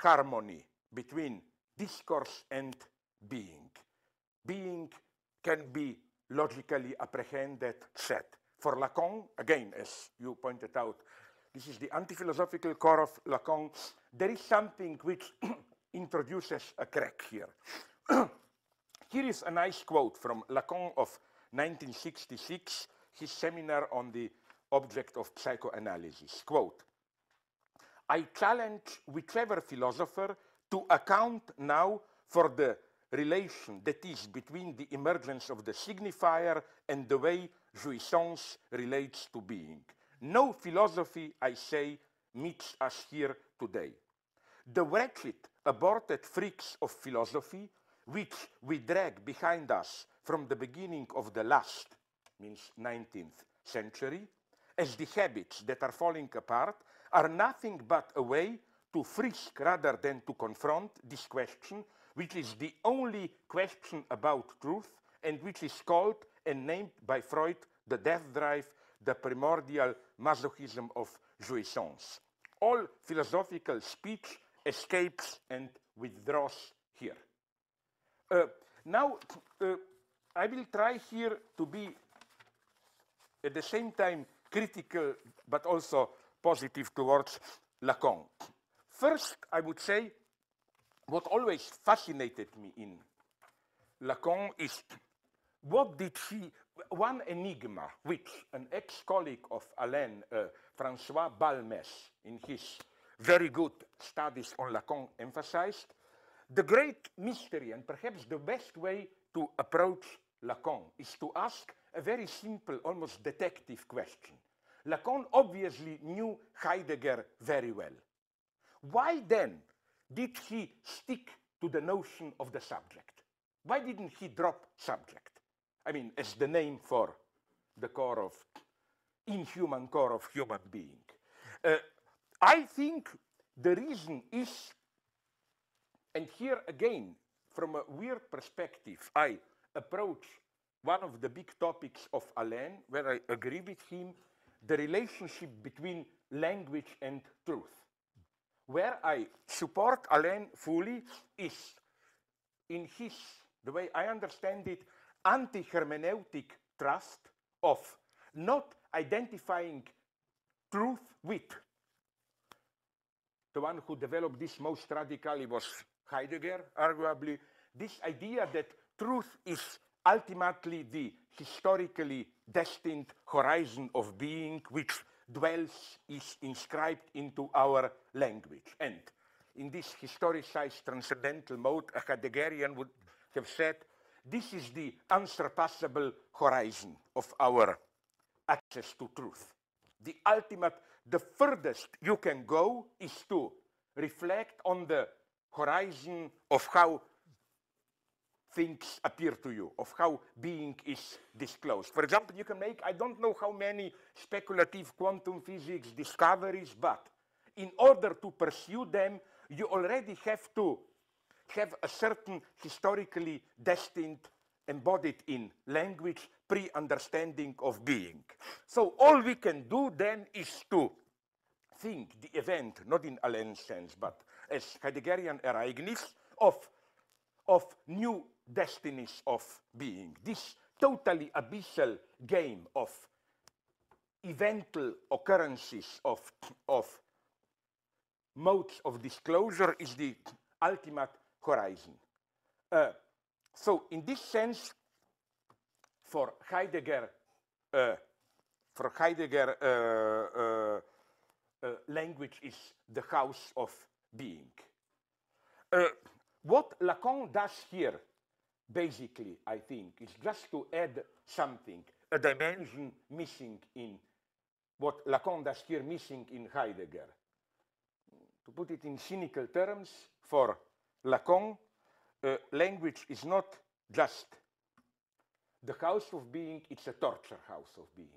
harmony between discourse and being. Being can be logically apprehended, said. For Lacan, again, as you pointed out, this is the anti-philosophical core of Lacan. There is something which introduces a crack here. Here is a nice quote from Lacan of 1966, his seminar on the object of psychoanalysis. Quote, I challenge whichever philosopher to account now for the relation that is between the emergence of the signifier and the way jouissance relates to being. No philosophy, I say, meets us here today. The wretched, aborted freaks of philosophy, which we drag behind us from the beginning of the last, means 19th century, as the habits that are falling apart, are nothing but a way to frisk rather than to confront this question, which is the only question about truth and which is called and named by Freud the death drive, the primordial masochism of jouissance. All philosophical speech escapes and withdraws here. Now, I will try here to be at the same time critical but also positive towards Lacan. First, I would say what always fascinated me in Lacan is what did he, one enigma which an ex-colleague of Alain, François Balmes, in his very good studies on Lacan emphasized, the great mystery and perhaps the best way to approach Lacan is to ask a very simple, almost detective question. Lacan obviously knew Heidegger very well. Why then did he stick to the notion of the subject? Why didn't he drop subject? I mean, as the name for the core of, inhuman core of human being. I think the reason is, and here again, from a weird perspective, I approach one of the big topics of Alain, where I agree with him, the relationship between language and truth. Where I support Alain fully is in his, the way I understand it, anti-hermeneutic trust of not identifying truth with. The one who developed this most radically was Heidegger, arguably. This idea that truth is ultimately the historically destined horizon of being which dwells, is inscribed into our language. And in this historicized transcendental mode, a Heideggerian would have said, this is the unsurpassable horizon of our access to truth. The ultimate, the furthest you can go is to reflect on the horizon of how things appear to you, of how being is disclosed. For example, you can make, I don't know how many speculative quantum physics discoveries, but in order to pursue them, you already have to have a certain historically destined, embodied in language, pre-understanding of being. So all we can do then is to think the event, not in Alain's sense, but as Heideggerian Ereignis, of new destinies of being. This totally abyssal game of eventual occurrences of modes of disclosure is the ultimate horizon. So in this sense, for Heidegger, language is the house of being. What Lacan does here, basically, I think, is just to add something, a dimension missing in what Lacan does here, missing in Heidegger. To put it in cynical terms, for Lacan, language is not just the house of being, it's a torture house of being.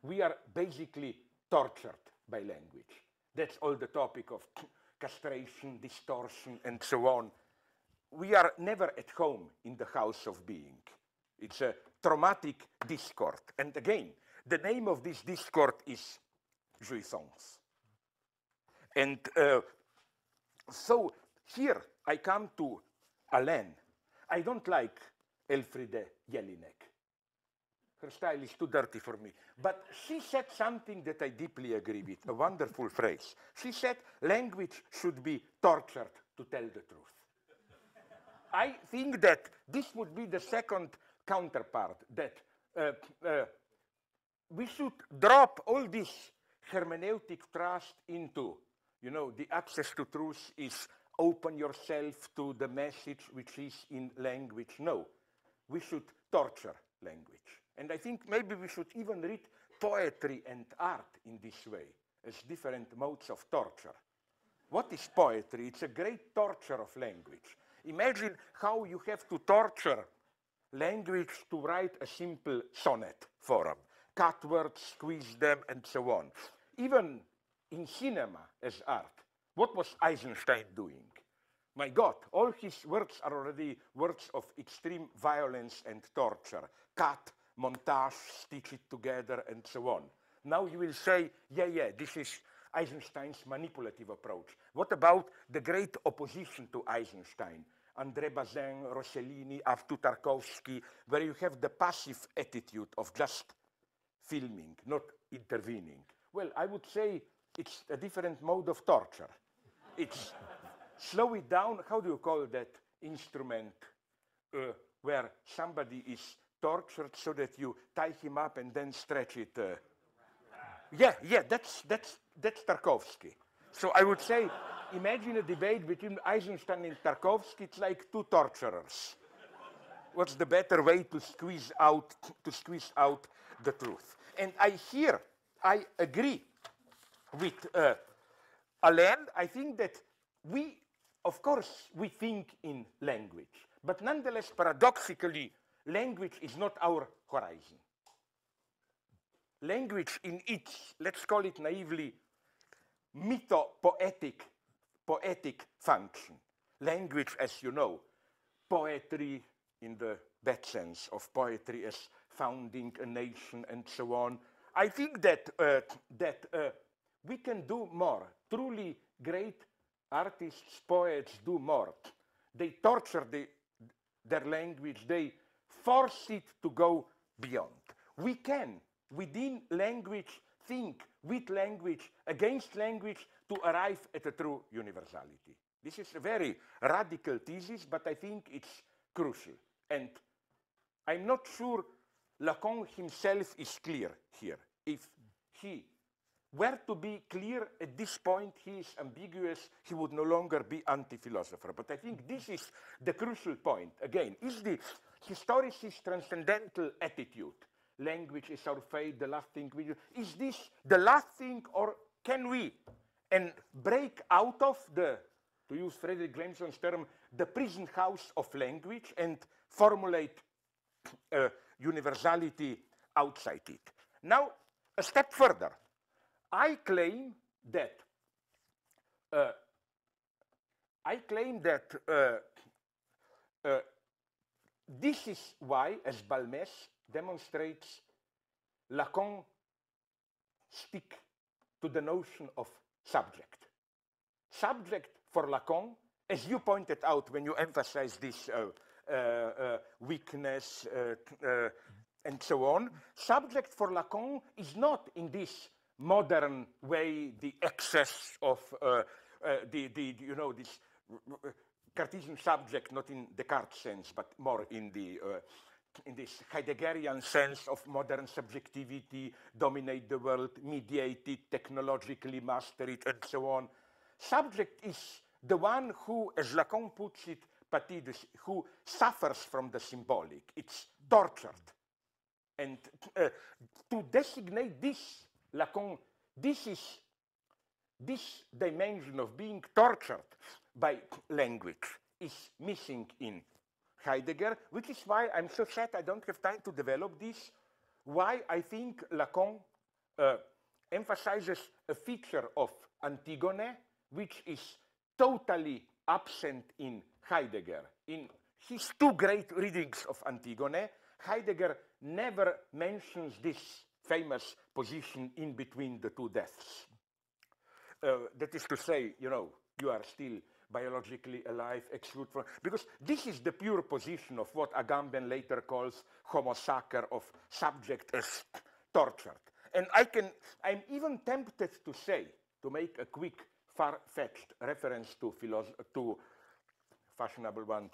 We are basically tortured by language. That's all the topic of castration, distortion, and so on. We are never at home in the house of being. It's a traumatic discord. And again, the name of this discord is jouissance. And So here I come to Alain. I don't like Elfriede Jelinek. Her style is too dirty for me. But she said something that I deeply agree with, a wonderful phrase. She said, language should be tortured to tell the truth. I think that this would be the second counterpart, that we should drop all this hermeneutic trust into, the access to truth is open yourself to the message which is in language. No, we should torture language. And I think maybe we should even read poetry and art in this way, as different modes of torture. What is poetry? It's a great torture of language. Imagine how you have to torture language to write a simple sonnet form. Cut words, squeeze them, and so on. Even in cinema as art, what was Eisenstein doing? My God, all his works are already works of extreme violence and torture. Cut, montage, stitch it together, and so on. Now you will say, yeah, this is Eisenstein's manipulative approach. What about the great opposition to Eisenstein? André Bazin, Rossellini, Arthur Tarkovsky, where you have the passive attitude of just filming, not intervening. Well, I would say it's a different mode of torture. It's slow it down. How do you call that instrument where somebody is tortured so that you tie him up and then stretch it? Yeah, that's Tarkovsky. So I would say, imagine a debate between Eisenstein and Tarkovsky. It's like two torturers. What's the better way to squeeze out the truth? And I agree with Alain. I think that of course, we think in language, but nonetheless, paradoxically, language is not our horizon. Language in its, let's call it naively, mythopoetic function. Language, as you know, poetry in the bad sense of poetry as founding a nation and so on. I think that we can do more. Truly great artists, poets do more. They torture their language. They force it to go beyond. We can, within language, think with language, against language, to arrive at a true universality. This is a very radical thesis, but I think it's crucial. And I'm not sure Lacan himself is clear here. If he were to be clear at this point, he is ambiguous, he would no longer be anti-philosopher. But I think this is the crucial point. Again, is the historicist transcendental attitude, language is our fate, the last thing we do, is this the last thing, or can we break out of the, to use Frederick Glemson's term, the prison house of language and formulate universality outside it? Now, a step further. I claim that this is why, as Balmes demonstrates, Lacan stick to the notion of subject. Subject for Lacan, as you pointed out when you emphasize this weakness and so on, subject for Lacan is not in this modern way the excess of this Cartesian subject, not in Descartes' sense, but more in this Heideggerian sense of modern subjectivity, dominate the world, mediate it, technologically master it, and so on. Subject is the one who, as Lacan puts it, who suffers from the symbolic. It's tortured. And to designate this, Lacan, this dimension of being tortured by language is missing in Heidegger, which is why I'm so sad I don't have time to develop this, why I think Lacan emphasizes a feature of Antigone, which is totally absent in Heidegger. In his two great readings of Antigone, Heidegger never mentions this famous position in between the two deaths. That is to say, you are still biologically alive, exclude from, because this is the pure position of what Agamben later calls homo sacer, of subject as tortured. And I'm even tempted to say, to make a quick, far-fetched reference to fashionable one,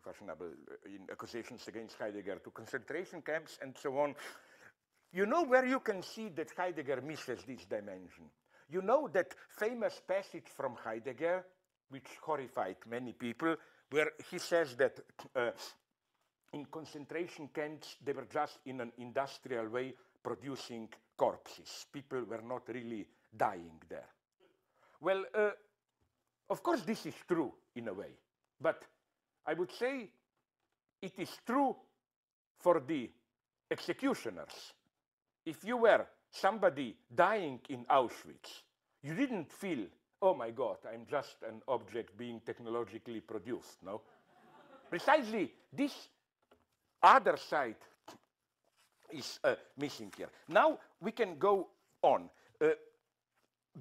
fashionable in accusations against Heidegger, to concentration camps and so on. You know where you can see that Heidegger misses this dimension. You know that famous passage from Heidegger, which horrified many people, where he says that in concentration camps, they were just in an industrial way producing corpses. People were not really dying there. Well, of course, this is true in a way, but I would say it is true for the executioners. If you were somebody dying in Auschwitz, you didn't feel, oh my God, I'm just an object being technologically produced, no? Precisely this other side is missing here. Now we can go on.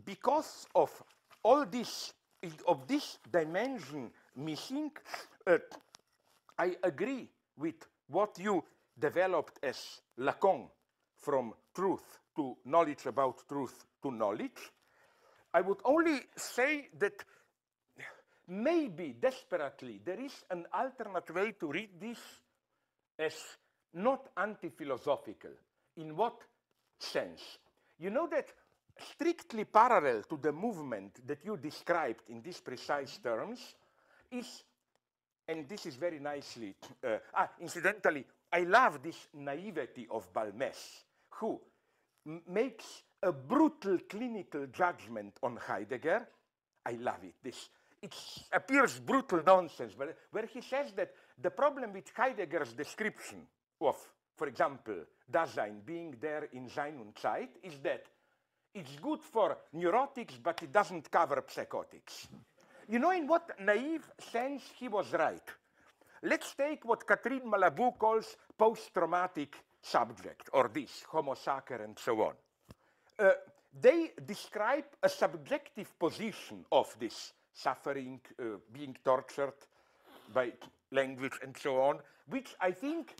Because of all this, of this dimension missing, I agree with what you developed as Lacan, from truth to knowledge about truth to knowledge. I would only say that maybe desperately there is an alternate way to read this as not anti-philosophical. In what sense? You know that strictly parallel to the movement that you described in these precise terms is, and this is very nicely, incidentally, I love this naivety of Balmes, who makes a brutal clinical judgment on Heidegger. I love it. It appears brutal nonsense, but where he says that the problem with Heidegger's description of, for example, Dasein being there in Sein und Zeit is that it's good for neurotics, but it doesn't cover psychotics. You know in what naive sense he was right? Let's take what Catherine Malabou calls post-traumatic subject, or this, homo sacer and so on. They describe a subjective position of this suffering, being tortured by language and so on, which I think,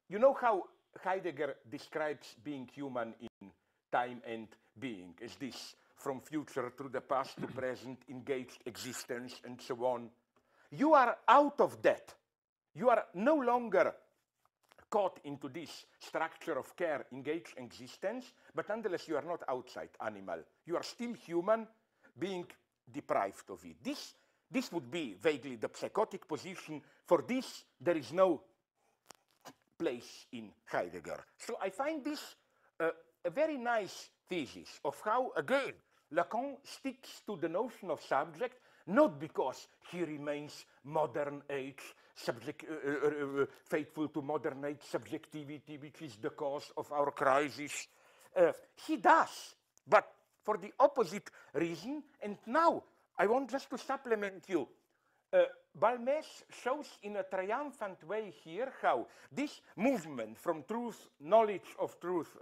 you know how Heidegger describes being human in time and being, as this from future to the past to present, engaged existence and so on. You are out of that. You are no longer caught into this structure of care, engaged existence, but nonetheless you are not outside animal. You are still human, being deprived of it. This would be vaguely the psychotic position. For this, there is no place in Heidegger. So I find this a very nice thesis of how, again, Lacan sticks to the notion of subject, not because he remains modern age, faithful to modern age subjectivity, which is the cause of our crisis. He does, but for the opposite reason. And now I want just to supplement you. Balmes shows in a triumphant way here how this movement from truth, knowledge of truth,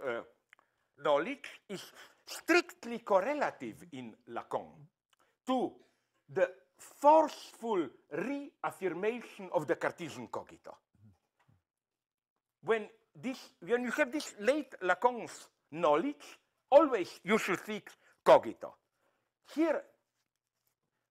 knowledge is strictly correlative in Lacan to the forceful reaffirmation of the Cartesian cogito. When you have this late Lacan's knowledge, always you should think cogito. Here,